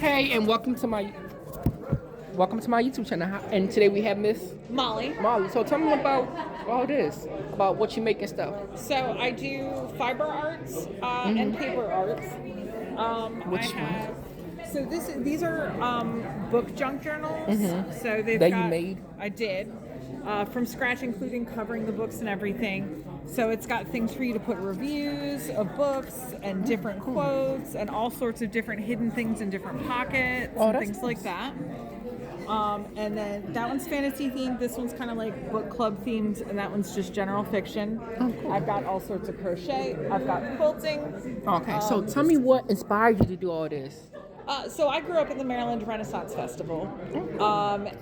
Okay, and welcome to my YouTube channel. And today we have Miss Molly. Molly. So tell me about all this, about what you make and stuff. So I do fiber arts and paper arts. Which I have. So these are book junk journals. So they've That got. you made? I did from scratch, including covering the books and everything. So it's got things for you to put reviews of books and different quotes and all sorts of different hidden things in different pockets and that's things like that. And then that one's fantasy themed. This one's kind of like book club themed, and that one's just general fiction. I've got all sorts of crochet. I've got quilting. Okay, so tell me what inspired you to do all this. So I grew up in the Maryland Renaissance Festival,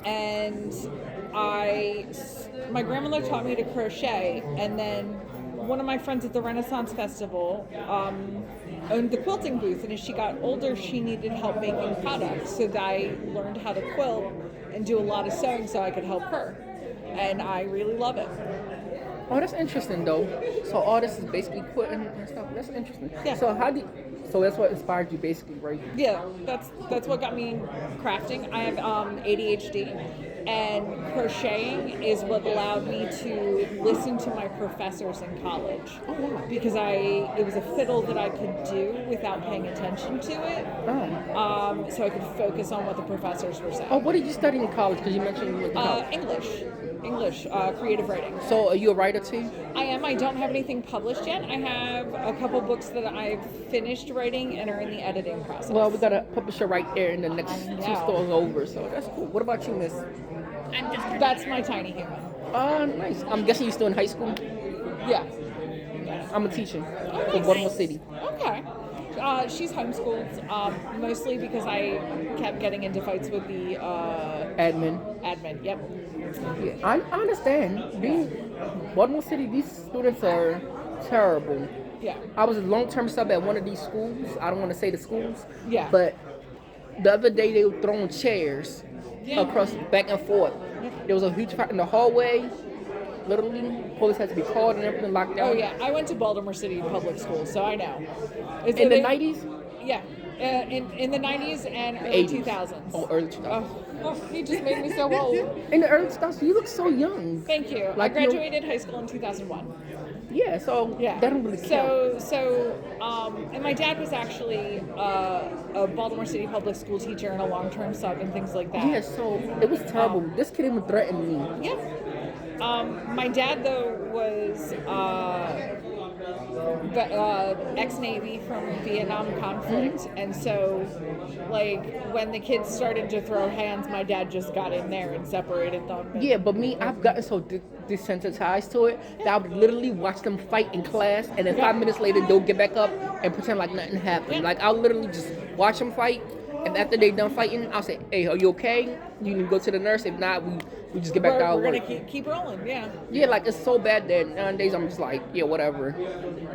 and my grandmother taught me to crochet, and then one of my friends at the Renaissance Festival owned the quilting booth, and as she got older, she needed help making products, so I learned how to quilt and do a lot of sewing so I could help her, and I really love it. Oh, that's interesting though. So all this is basically quitting and stuff. That's interesting. Yeah. So that's what inspired you basically, right? Yeah, that's what got me crafting. I have ADHD, and crocheting is what allowed me to listen to my professors in college. Oh, wow. Because it was a fiddle that I could do without paying attention to it. Oh. So I could focus on what the professors were saying. Oh, what did you study in college? Because you mentioned you went to college. English, creative writing. So are you a writer too? I am. I don't have anything published yet. I have a couple books that I've finished writing and are in the editing process. Well, we got a publisher right there in the next two stores over, so that's cool. What about you, Miss? That's my tiny human. Nice. I'm guessing you're still in high school? Yeah. I'm a teacher Okay. in Baltimore City. Okay. She's homeschooled, mostly because I kept getting into fights with the Admin. admin. Yep. Yeah, I understand. Being Baltimore City, these students are terrible. Yeah. I was a long-term sub at one of these schools. I don't want to say the schools. Yeah. But the other day they were throwing chairs across back and forth. There was a huge fight in the hallway. Literally, police had to be called and everything locked down. Oh yeah. I went to Baltimore City Public School, so I know. In the 90s? Yeah. In the 90s and The early 80s. 2000s. Oh, early 2000s. Oh, you just made me so old. In the early 2000s, you look so young. Thank you. Like, I graduated high school in 2001. Yeah, so Yeah. that don't really count. And my dad was actually a Baltimore City public school teacher and a long-term sub and things like that. Yeah, so it was terrible. This kid even threatened me. Yeah. My dad, though, was ex-Navy from Vietnam conflict, and so, like, when the kids started to throw hands, my dad just got in there and separated them. Yeah, but me, I've gotten so desensitized to it that I would literally watch them fight in class, and then 5 minutes later they'll get back up and pretend like nothing happened. Yeah. Like, I'll literally just watch them fight, and after they done fighting, I'll say, "Hey, are you okay? You need to go to the nurse. If not, we just get back to our We're work." gonna keep rolling, yeah. Yeah, like it's so bad that nowadays I'm just like, yeah, whatever.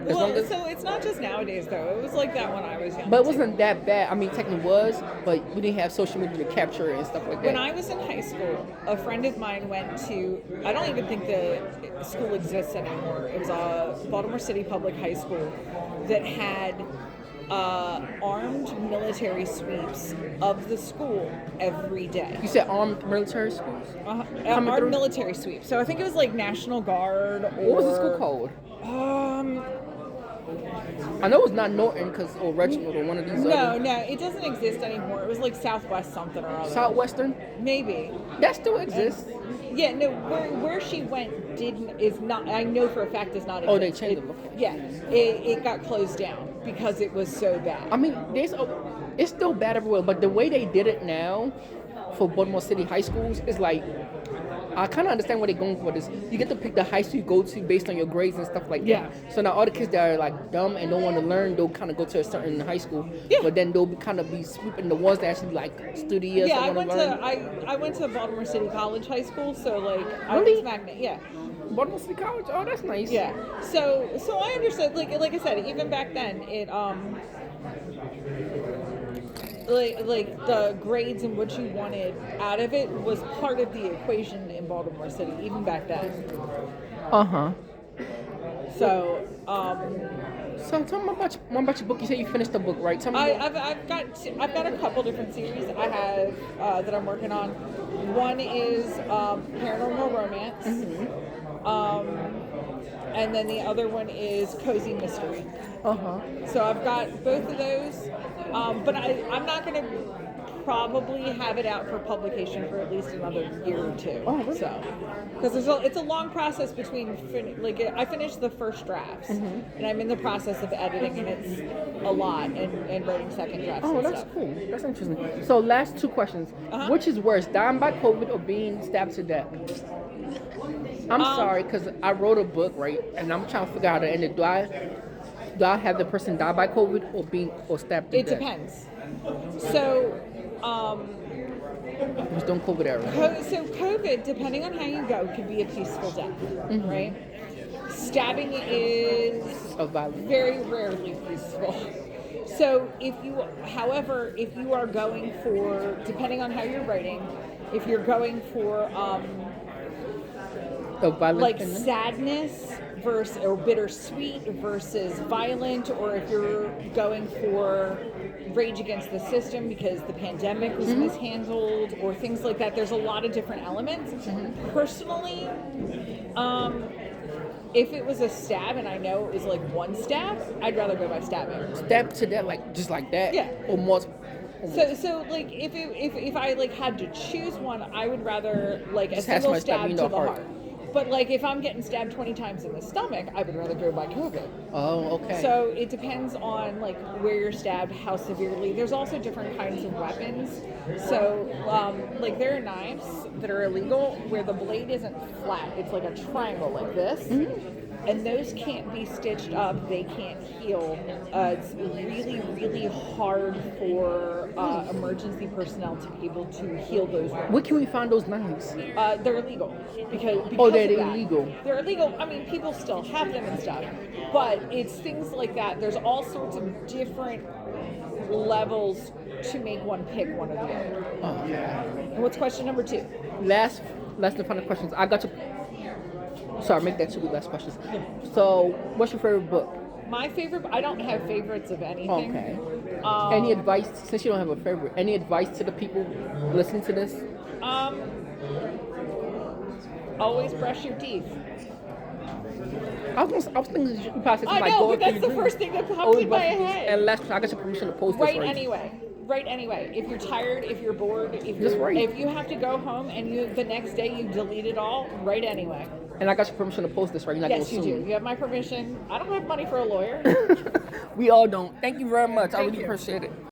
As long Well, as- so it's not just nowadays, though. It was like that when I was young. but it too. wasn't that bad. I mean, technically it was, but we didn't have social media to capture it and stuff like that. When I was in high school, a friend of mine went to, I don't even think the school exists anymore. It was a Baltimore City Public High School that had armed military sweeps of the school every day. You said armed military schools? Coming Armed through? military sweep. So I think it was like National Guard or... What was the school called? I know it's not Norton or Reginald or one of these No, other. no, it doesn't exist anymore. It was like Southwest something or other. Southwestern? Maybe. That still exists. Yeah, no, where she went is not, I know for a fact does not exist. Oh, they changed it, okay. Yeah, it got closed down because it was so bad. I mean, it's still bad everywhere, but the way they did it now for Baltimore City high schools is like, I kind of understand where they're going for this. You get to pick the high school you go to based on your grades and stuff like that. Yeah. So now all the kids that are like dumb and don't want to learn, they'll kind of go to a certain high school. Yeah. But then they'll kind of be sweeping the ones that actually like studious. Yeah, I and went want to to learn. I went to Baltimore City College High School, so like I Really? was magnet. Yeah, Baltimore City College. Oh, that's nice. yeah. So I understood. Like I said, even back then, it like the grades and what you wanted out of it was part of the equation in Baltimore City, even back then. Uh huh. So, So tell me more about your book. You said you finished the book, right? Tell me more. I've got a couple different series I have that I'm working on. One is paranormal romance, and then the other one is cozy mystery. So I've got both of those, but I'm not going to probably have it out for publication for at least another year or two. Oh, really? So, because it's a long process between I finished the first drafts, and I'm in the process of editing, and it's a lot, and writing second drafts. Oh, and that's stuff. cool. That's interesting. So, last two questions. Which is worse, dying by COVID or being stabbed to death? I'm sorry, because I wrote a book, right, and I'm trying to figure out how to end it. Do I have the person die by COVID or stabbed to death? It depends. So, It was during COVID era. so COVID, depending on how you go, could be a peaceful death, right? Stabbing is Of violence. very rarely peaceful. So if you are going for, depending on how you're writing, if you're going for Of violence. like sadness versus or bittersweet versus violent, or if you're going for rage against the system because the pandemic was mishandled or things like that, there's a lot of different elements. Personally, if it was a stab and I know it was like one stab, I'd rather go by stabbing. Stabbed to death, like just like that. Yeah. Or more. So like if I like had to choose one, I would rather like a Just have single somebody stab stab you to in the the heart. But like if I'm getting stabbed 20 times in the stomach, I would rather go by COVID. Oh, okay. So it depends on like where you're stabbed, how severely. There's also different kinds of weapons. So like there are knives that are illegal where the blade isn't flat; it's like a triangle like this. And those can't be stitched up. They can't heal. It's really, really hard for emergency personnel to be able to heal those wounds. Where can we find those knives? They're illegal because They're of that. illegal. They're illegal. I mean, people still have them and stuff, but it's things like that. There's all sorts of different levels to make one pick one or the other. Oh, okay. And what's question number 2? Last and final questions. I got to. Sorry, make that 2 last questions. So, what's your favorite book? My favorite. I don't have favorites of anything. Okay. Any advice, since you don't have a favorite, any advice to the people listening to this? Always brush your teeth. I was thinking you probably I like know, go but to that's the the first thing that popped Always in my brush your teeth. head. And last, I got your permission to post this. Write anyway. Write anyway. If you're tired, if you're bored, Just write. if you have to go home and the next day you delete it all, write anyway. And I got your permission to post this, right? You're not Yes, gonna you sue do. You have my permission. I don't have money for a lawyer. me. We all don't. Thank you very much. I Thank really you. appreciate it.